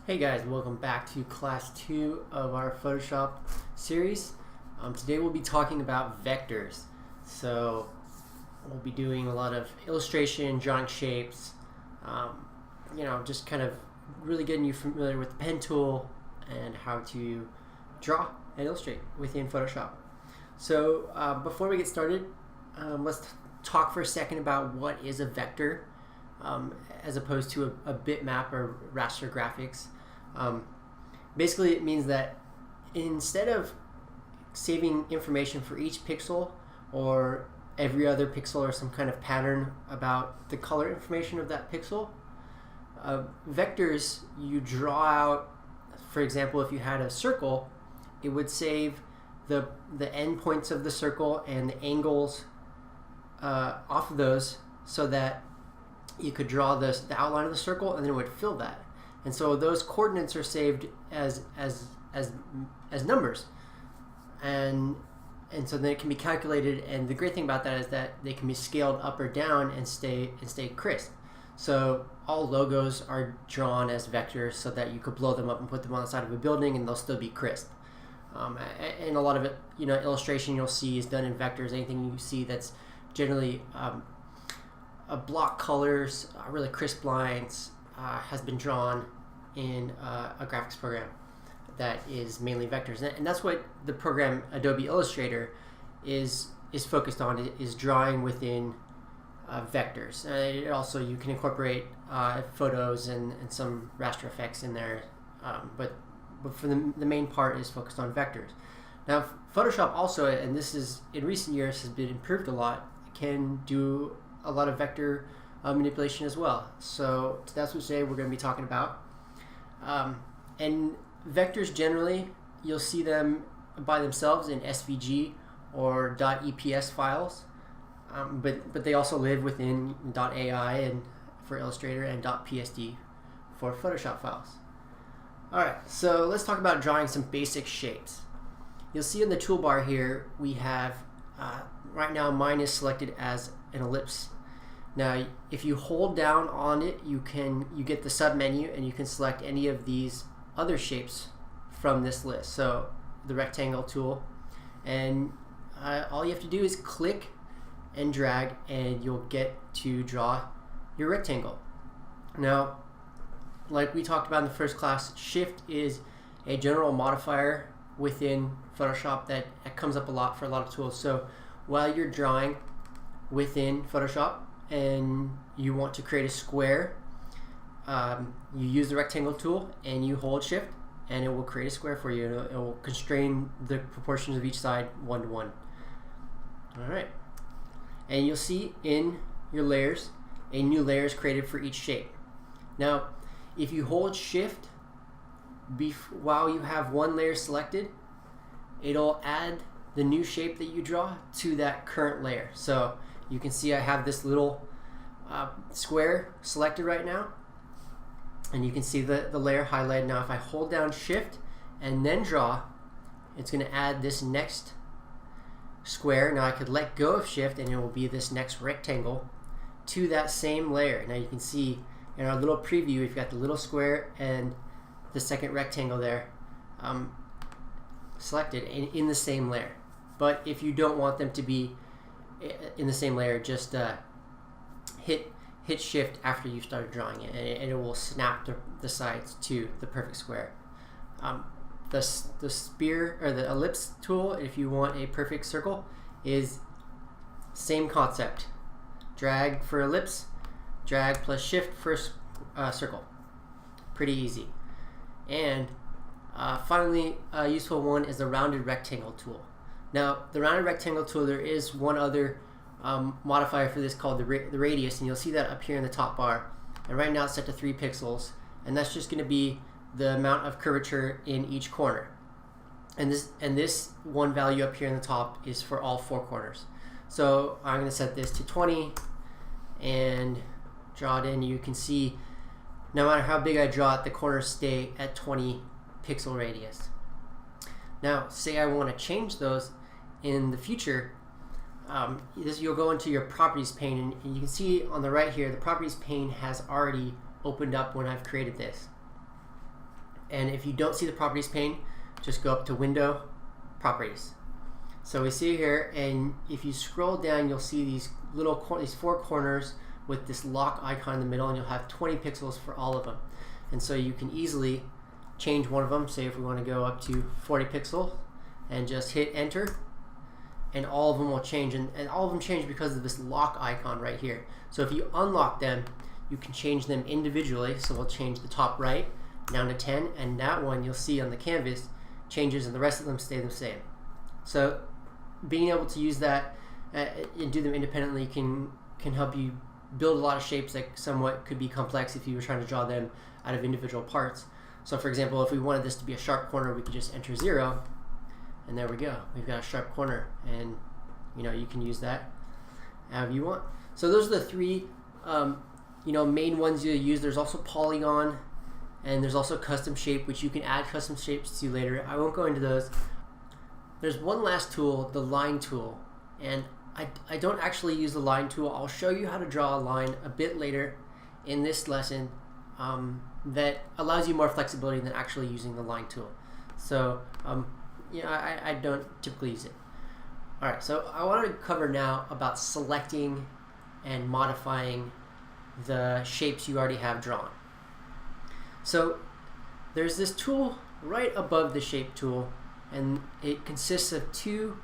Hey guys, welcome back to class 2 of our Photoshop series. Today we'll be talking about vectors. So we'll be doing a lot of illustration, drawing shapes, just kind of really getting you familiar with the pen tool and how to draw and illustrate within Photoshop. So before we get started, let's talk for a second about what is a vector. As opposed to a bitmap or raster graphics. Basically, it means that instead of saving information for each pixel or every other pixel or some kind of pattern about the color information of that pixel, vectors you draw out. For example, if you had a circle, it would save the endpoints of the circle and the angles off of those so that you could draw the outline of the circle and then it would fill that. And so those coordinates are saved as numbers. And so then it can be calculated, and the great thing about that is that they can be scaled up or down and stay crisp. So all logos are drawn as vectors so that you could blow them up and put them on the side of a building and they'll still be crisp. And a lot of it, illustration you'll see is done in vectors. Anything you see that's generally block colors, really crisp lines, has been drawn in a graphics program that is mainly vectors, and that's what the program Adobe Illustrator is focused on, is drawing within vectors. Also, you can incorporate photos and some raster effects in there, but for the main part is focused on vectors. Now, Photoshop also, and this is in recent years has been improved a lot, can do a lot of vector manipulation as well. So that's what today we're going to be talking about. And vectors generally, you'll see them by themselves in SVG or .eps files, but they also live within .ai and for Illustrator and .psd for Photoshop files. Alright, so let's talk about drawing some basic shapes. You'll see in the toolbar here we have, right now mine is selected as an ellipse. Now, if you hold down on it, you get the sub menu and you can select any of these other shapes from this list. So the rectangle tool, and all you have to do is click and drag and you'll get to draw your rectangle. Now, like we talked about in the first class, Shift is a general modifier within Photoshop that comes up a lot for a lot of tools. So while you're drawing within Photoshop and you want to create a square, you use the rectangle tool and you hold Shift and it will create a square for you. It will constrain the proportions of each side 1 to 1. Alright, and you'll see in your layers a new layer is created for each shape. Now, if you hold Shift while you have one layer selected, it'll add the new shape that you draw to that current layer. So you can see I have this little square selected right now, and you can see the layer highlighted. Now if I hold down Shift and then draw, it's going to add this next square. Now I could let go of Shift and it will be this next rectangle to that same layer. Now you can see in our little preview we've got the little square and the second rectangle there selected in the same layer. But if you don't want them to be in the same layer, just hit Shift after you started drawing it, and it will snap the sides to the perfect square. The spear or the ellipse tool, if you want a perfect circle, is same concept. Drag for ellipse, drag plus Shift for circle. Pretty easy. And finally, a useful one is the rounded rectangle tool. Now, the rounded rectangle tool, there is one other modifier for this called the radius, and you'll see that up here in the top bar. And right now it's set to 3 pixels, and that's just going to be the amount of curvature in each corner. And this one value up here in the top is for all 4 corners. So I'm going to set this to 20 and draw it in. You can see no matter how big I draw it, the corners stay at 20 pixel radius. Now, say I want to change those in the future. You'll go into your properties pane, and you can see on the right here the properties pane has already opened up when I've created this. And if you don't see the properties pane, just go up to Window, Properties. So we see here, and if you scroll down, you'll see these these 4 corners with this lock icon in the middle, and you'll have 20 pixels for all of them. And so you can easily change one of them. Say if we want to go up to 40 pixels and just hit enter, and all of them will change, and all of them change because of this lock icon right here. So if you unlock them, you can change them individually. So we'll change the top right down to 10, and that one you'll see on the canvas changes, and the rest of them stay the same. So being able to use that and do them independently can help you build a lot of shapes that somewhat could be complex if you were trying to draw them out of individual parts. So for example, if we wanted this to be a sharp corner, we could just enter 0, and there we go. We've got a sharp corner, and you can use that however you want. So those are the 3 main ones you use. There's also polygon, and there's also custom shape, which you can add custom shapes to later. I won't go into those. There's one last tool, the line tool, and I don't actually use the line tool. I'll show you how to draw a line a bit later in this lesson that allows you more flexibility than actually using the line tool. So I don't typically use it. Alright, so I want to cover now about selecting and modifying the shapes you already have drawn. So there's this tool right above the shape tool, and it consists of 2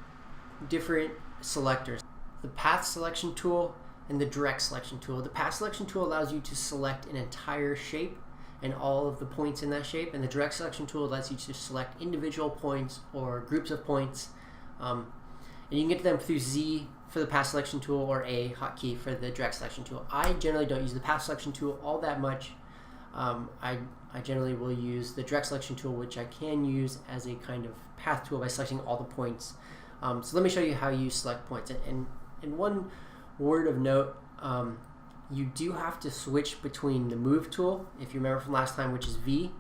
different selectors, the path selection tool and the direct selection tool. The path selection tool allows you to select an entire shape and all of the points in that shape, and the direct selection tool allows you to select individual points or groups of points, and you can get to them through Z for the path selection tool or A hotkey for the direct selection tool. I generally don't use the path selection tool all that much. I generally will use the direct selection tool, which I can use as a kind of path tool by selecting all the points. So let me show you how you select points. And one word of note, you do have to switch between the move tool, if you remember from last time, which is V,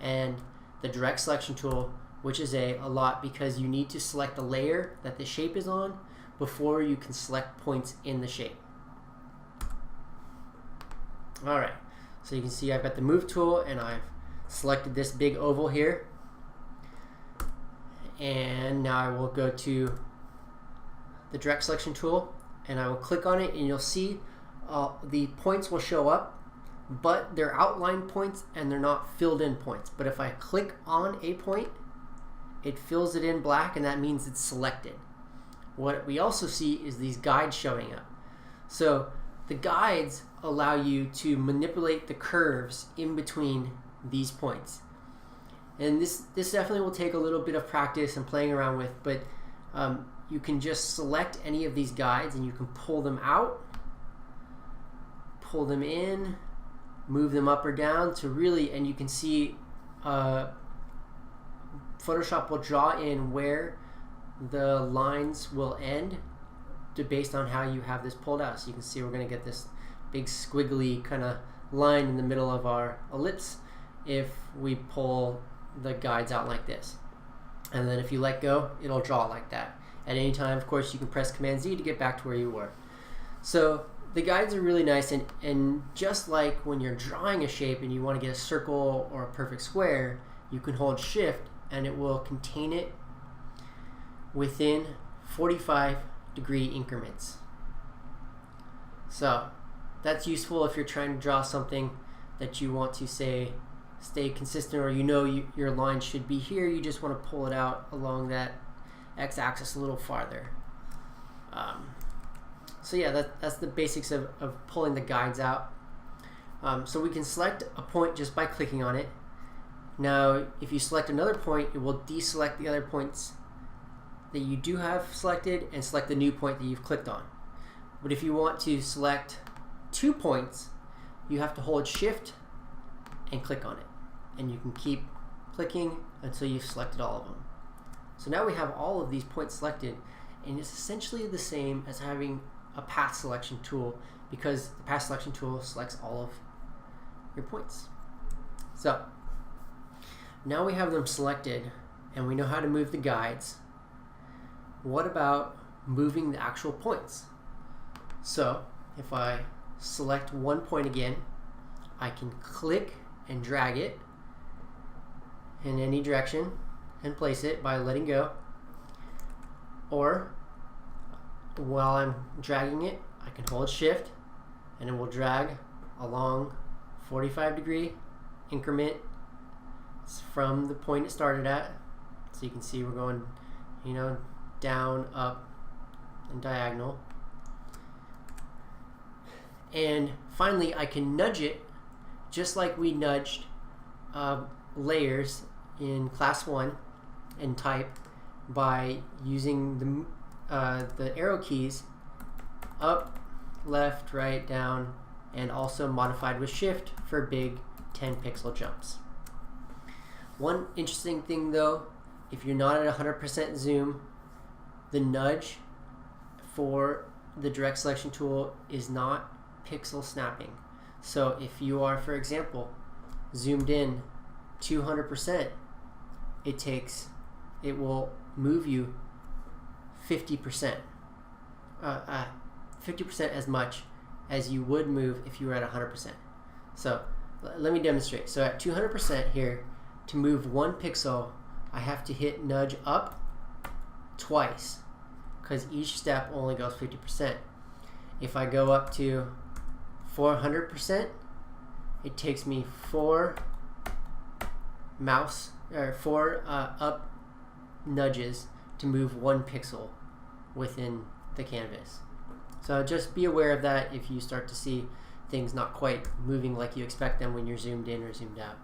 and the direct selection tool, which is a lot, because you need to select the layer that the shape is on before you can select points in the shape. Alright, so you can see I've got the move tool, and I've selected this big oval here. And now I will go to the direct selection tool, and I will click on it, and you'll see the points will show up, but they're outline points and they're not filled in points. But if I click on a point, it fills it in black, and that means it's selected. What we also see is these guides showing up. So the guides allow you to manipulate the curves in between these points. And this definitely will take a little bit of practice and playing around with, but you can just select any of these guides and you can pull them out, pull them in, move them up or down to really, and you can see Photoshop will draw in where the lines will end based on how you have this pulled out. So you can see we're going to get this big squiggly kind of line in the middle of our ellipse if we pull the guides out like this. And then if you let go, it'll draw like that. At any time, of course, you can press Command Z to get back to where you were. So the guides are really nice, and just like when you're drawing a shape and you want to get a circle or a perfect square, you can hold Shift and it will contain it within 45-degree increments. So that's useful if you're trying to draw something that you want to say stay consistent, or your line should be here, you just want to pull it out along that x-axis a little farther. So yeah, that's the basics of pulling the guides out. So we can select a point just by clicking on it. Now if you select another point, it will deselect the other points that you do have selected and select the new point that you've clicked on. But if you want to select 2 points, you have to hold Shift and click on it, and you can keep clicking until you've selected all of them. So now we have all of these points selected, and it's essentially the same as having a path selection tool, because the path selection tool selects all of your points. So now we have them selected and we know how to move the guides. What about moving the actual points? So if I select one point again, I can click and drag it, in any direction and place it by letting go. Or while I'm dragging it, I can hold shift and it will drag along 45-degree increment from the point it started at. So you can see we're going, down, up, and diagonal. And finally, I can nudge it just like we nudged layers in class 1 in type by using the arrow keys up, left, right, down, and also modified with shift for big 10 pixel jumps. One interesting thing though, if you're not at 100% zoom, the nudge for the direct selection tool is not pixel snapping. So if you are, for example, zoomed in 200%, it will move you 50%, 50% as much as you would move if you were at 100%. So let me demonstrate. So at 200% here, to move 1 pixel, I have to hit nudge up twice because each step only goes 50%. If I go up to 400%, it takes me 4 up nudges to move 1 pixel within the canvas. So just be aware of that if you start to see things not quite moving like you expect them when you're zoomed in or zoomed out.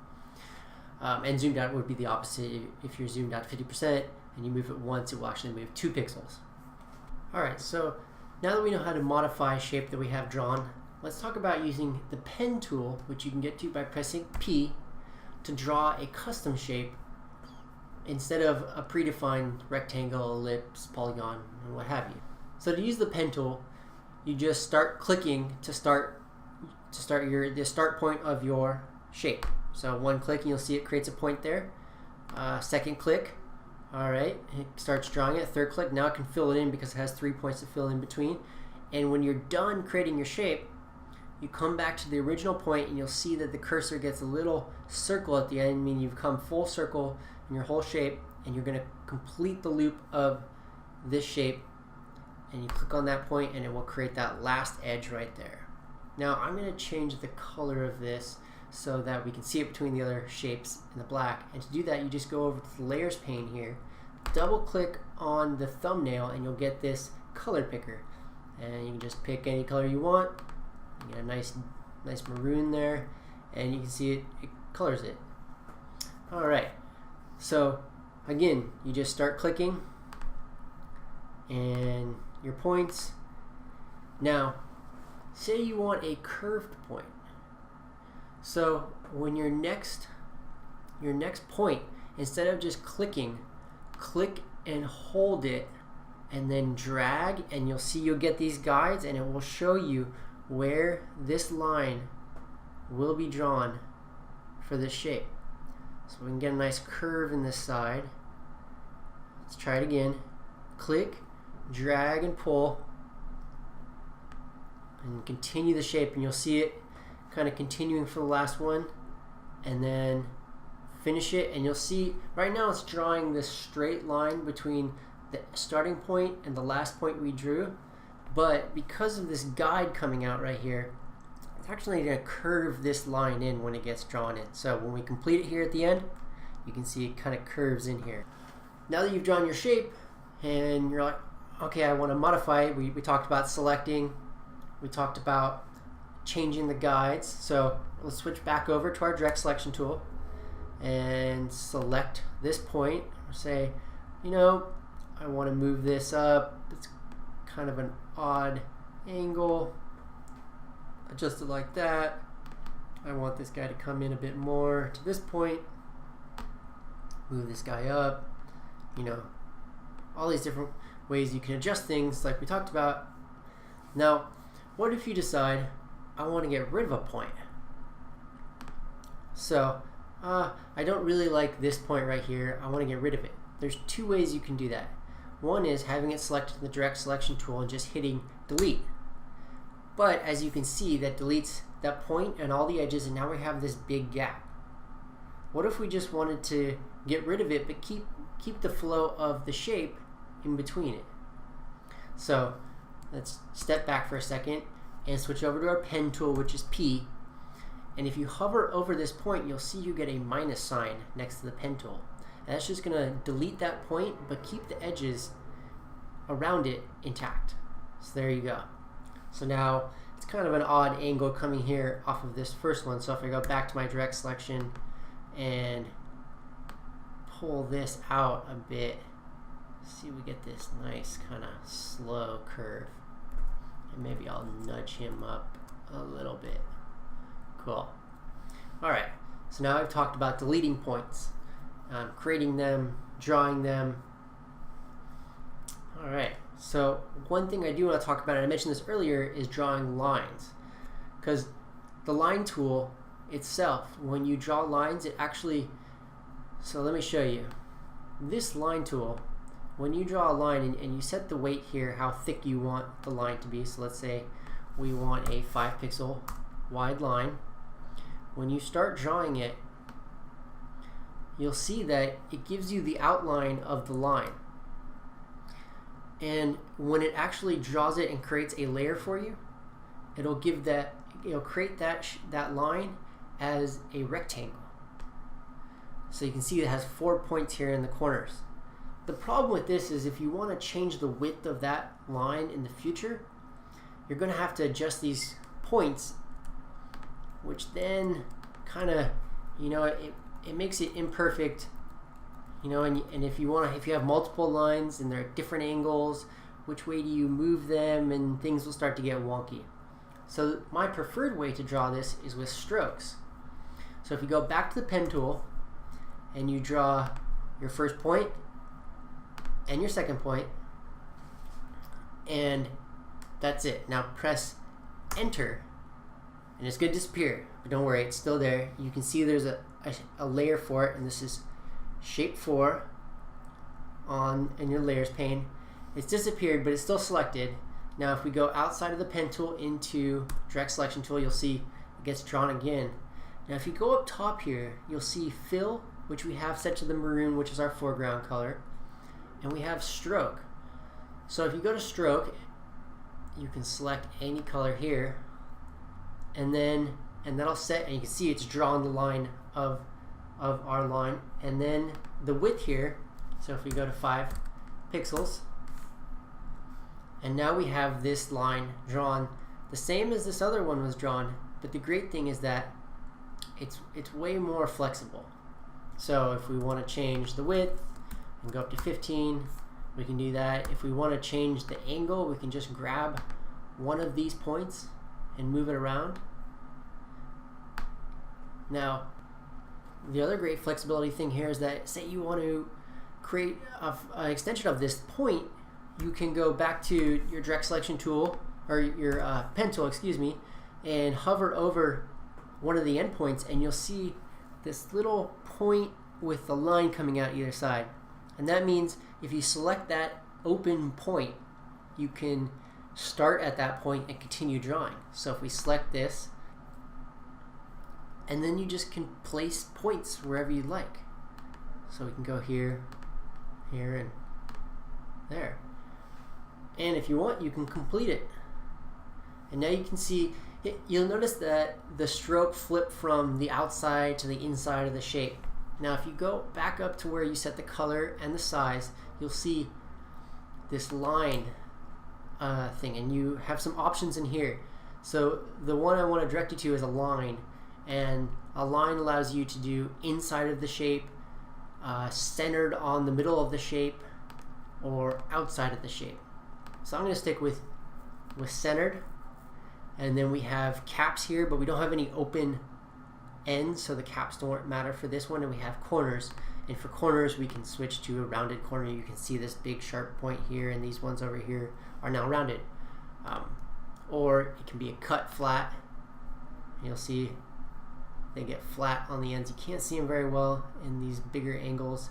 And zoomed out would be the opposite. If you're zoomed out to 50% and you move it once, it will actually move 2 pixels. Alright, so now that we know how to modify a shape that we have drawn, let's talk about using the pen tool, which you can get to by pressing P, to draw a custom shape instead of a predefined rectangle, ellipse, polygon, and what have you. So to use the pen tool, you just start clicking to start the start point of your shape. So 1 click and you'll see it creates a point there. 2nd click, alright, it starts drawing it. 3rd click, now it can fill it in because it has 3 points to fill in between. And when you're done creating your shape, you come back to the original point and you'll see that the cursor gets a little circle at the end, meaning you've come full circle in your whole shape, and you're going to complete the loop of this shape, and you click on that point and it will create that last edge right there. Now I'm going to change the color of this so that we can see it between the other shapes in the black, and to do that you just go over to the layers pane here, double click on the thumbnail, and you'll get this color picker, and you can just pick any color you want. You get a nice maroon there, and you can see it colors it. Alright, so again, you just start clicking and your points. Now say you want a curved point, so when your next point, instead of just clicking, click and hold it and then drag, and you'll see you'll get these guides, and it will show you where this line will be drawn for this shape. So we can get a nice curve in this side. Let's try it again. Click, drag, and pull, and continue the shape, and you'll see it kind of continuing for the last one, and then finish it, and you'll see right now it's drawing this straight line between the starting point and the last point we drew, but because of this guide coming out right here, it's actually going to curve this line in when it gets drawn in. So when we complete it here at the end, you can see it kind of curves in here. Now that you've drawn your shape and you're like, okay, I want to modify it, we talked about selecting, we talked about changing the guides. So let's switch back over to our direct selection tool and select this point. Say, I want to move this up. It's kind of an odd angle. Adjust it like that. I want this guy to come in a bit more to this point. Move this guy up. All these different ways you can adjust things like we talked about. Now, what if you decide I want to get rid of a point? So I don't really like this point right here. I want to get rid of it. There's 2 ways you can do that. One is having it selected in the direct selection tool and just hitting delete. But as you can see, that deletes that point and all the edges, and now we have this big gap. What if we just wanted to get rid of it but keep the flow of the shape in between it? So let's step back for a second and switch over to our pen tool, which is P. And if you hover over this point, you'll see you get a minus sign next to the pen tool. And that's just going to delete that point, but keep the edges around it intact. So there you go. So now it's kind of an odd angle coming here off of this first one. So if I go back to my direct selection and pull this out a bit, see, we get this nice kind of slow curve. And maybe I'll nudge him up a little bit. Cool. All right, so now I've talked about deleting points, creating them, drawing them. All right, so one thing I do want to talk about, and I mentioned this earlier, is drawing lines. Because the line tool itself, when you draw lines, it actually, so let me show you. This line tool, when you draw a line and you set the weight here, how thick you want the line to be, so let's say we want a 5 pixel wide line. When you start drawing it, you'll see that it gives you the outline of the line. And when it actually draws it and creates a layer for you, it'll create that line as a rectangle. So you can see it has 4 points here in the corners. The problem with this is if you want to change the width of that line in the future, you're going to have to adjust these points, which then kind of, it makes it imperfect, and if you have multiple lines and they're at different angles, which way do you move them, and things will start to get wonky. So my preferred way to draw this is with strokes. So if you go back to the pen tool and you draw your first point and your second point, and that's it. Now press enter and it's going to disappear, but don't worry, it's still there. You can see there's a layer for it, and this is shape 4 in your layers pane. It's disappeared, but it's still selected. Now if we go outside of the pen tool into direct selection tool, you'll see it gets drawn again. Now if you go up top here, you'll see fill, which we have set to the maroon, which is our foreground color, and we have stroke. So if you go to stroke, you can select any color here, and that'll set, and you can see it's drawn the line of our line, and then the width here. So if we go to 5 pixels, and now we have this line drawn the same as this other one was drawn, but the great thing is that it's way more flexible. So if we want to change the width and go up to 15, we can do that. If we want to change the angle, we can just grab one of these points and move it around. Now, the other great flexibility thing here is that, say you want to create an extension of this point, you can go back to your direct selection tool, or your pen tool, excuse me, and hover over one of the endpoints, and you'll see this little point with the line coming out either side. And that means if you select that open point, you can start at that point and continue drawing. So if we select this, and then you just can place points wherever you like. So we can go here, here, and there. And if you want, you can complete it. And now you can see, you'll notice that the stroke flipped from the outside to the inside of the shape. Now if you go back up to where you set the color and the size, you'll see this line thing, and you have some options in here. So the one I want to direct you to is a line, and a line allows you to do inside of the shape, centered on the middle of the shape, or outside of the shape. So I'm going to stick with centered, and then we have caps here, but we don't have any open ends, so the caps don't matter for this one. And we have corners, and for corners we can switch to a rounded corner. You can see this big sharp point here, and these ones over here are now rounded. Or it can be a cut flat. You'll see they get flat on the ends. You can't see them very well in these bigger angles,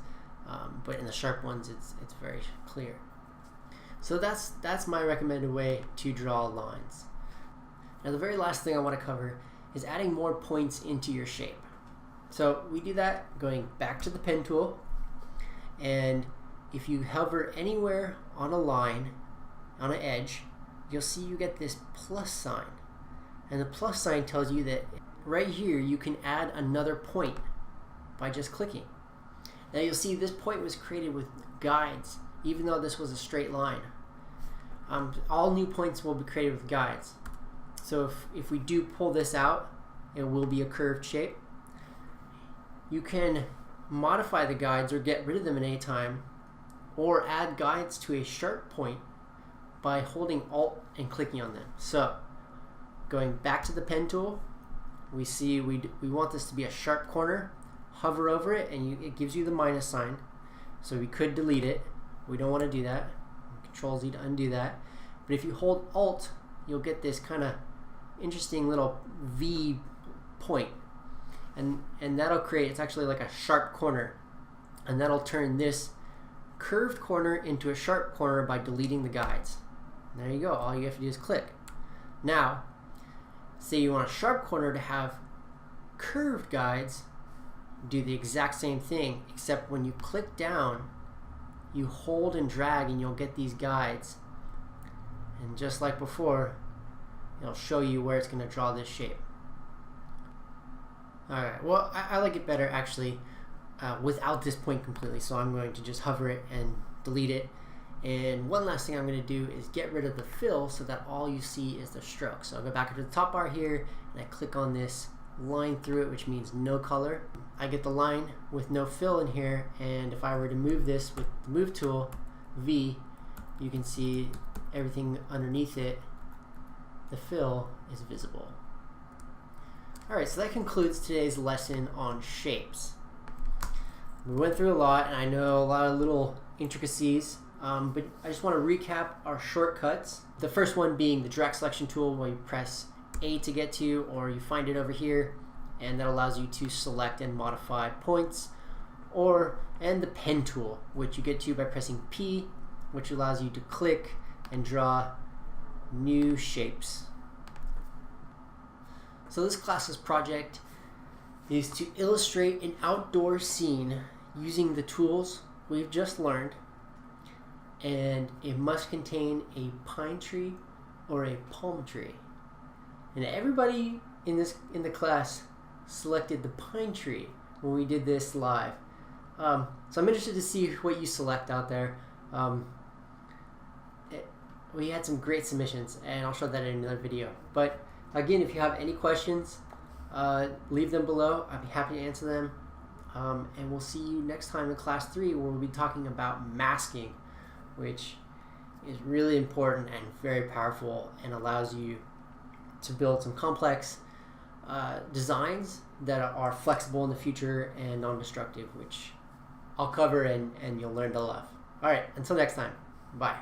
but in the sharp ones it's very clear. So that's my recommended way to draw lines. Now the very last thing I want to cover is adding more points into your shape. So we do that going back to the pen tool, and if you hover anywhere on a line, on an edge, you'll see you get this plus sign. And the plus sign tells you that right here you can add another point by just clicking. Now you'll see this point was created with guides, even though this was a straight line. All new points will be created with guides. So if we do pull this out, it will be a curved shape. You can modify the guides or get rid of them at any time, or add guides to a sharp point by holding Alt and clicking on them. So going back to the pen tool, we see we want this to be a sharp corner. Hover over it and it gives you the minus sign. So we could delete it. We don't want to do that. Control Z to undo that. But if you hold Alt, you'll get this kind of interesting little V point. And that'll create, it's actually like a sharp corner. And that'll turn this curved corner into a sharp corner by deleting the guides. And there you go. All you have to do is click. Now, say you want a sharp corner to have curved guides, do the exact same thing, except when you click down, you hold and drag and you'll get these guides. And just like before, it'll show you where it's going to draw this shape. Alright, well, I like it better actually without this point completely, so I'm going to just hover it and delete it. And one last thing I'm going to do is get rid of the fill so that all you see is the stroke. So I'll go back up to the top bar here and I click on this line through it, which means no color. I get the line with no fill in here, and if I were to move this with the move tool, V, you can see everything underneath it, the fill is visible. Alright, so that concludes today's lesson on shapes. We went through a lot, and I know a lot of little intricacies, but I just want to recap our shortcuts. The first one being the drag selection tool, where you press A to get to, or you find it over here, and that allows you to select and modify points. And the pen tool, which you get to by pressing P, which allows you to click and draw new shapes. So this class's project is to illustrate an outdoor scene using the tools we've just learned, and it must contain a pine tree or a palm tree. And everybody in the class selected the pine tree when we did this live. So I'm interested to see what you select out there. We had some great submissions, and I'll show that in another video. But again, if you have any questions, leave them below. I'd be happy to answer them. And we'll see you next time in class 3, where we'll be talking about masking, which is really important and very powerful and allows you to build some complex designs that are flexible in the future and non-destructive, which I'll cover and you'll learn to love. Alright, until next time, bye.